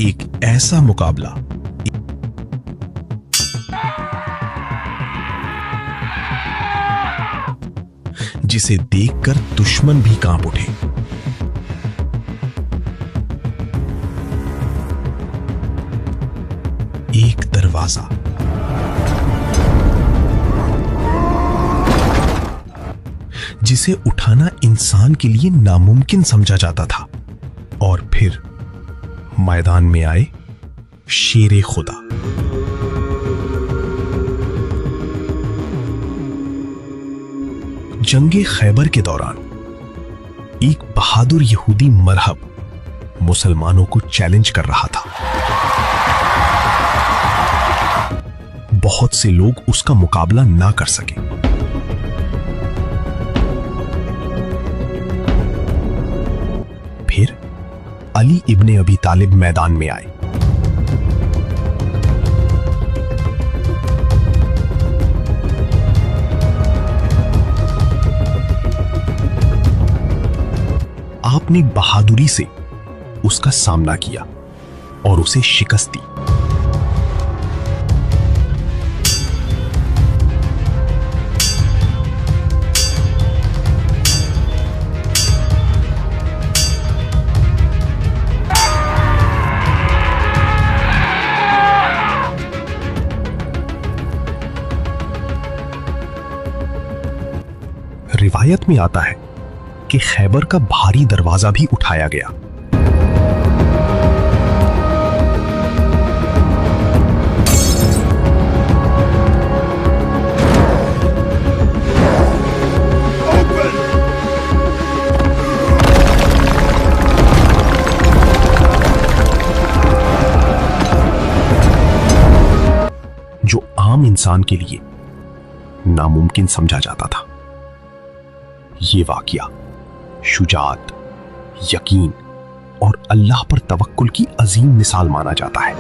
एक ऐसा मुकाबला जिसे देखकर दुश्मन भी कांप उठे। एक दरवाजा जिसे उठाना इंसान के लिए नामुमकिन समझा जाता था, और फिर मैदान में आए शेरे खुदा। जंगे खैबर के दौरान एक बहादुर यहूदी मरहब मुसलमानों को चैलेंज कर रहा था। बहुत से लोग उसका मुकाबला ना कर सके। फिर अली इब्ने अबी तालिब मैदान में आए। आपने बहादुरी से उसका सामना किया और उसे शिकस्त दी। रिवायत में आता है कि खैबर का भारी दरवाजा भी उठाया गया। जो आम इंसान के लिए नामुमकिन समझा जाता था। ये वाकया शुजाअत, यकीन और अल्लाह पर तवक्कुल की अजीम मिसाल माना जाता है।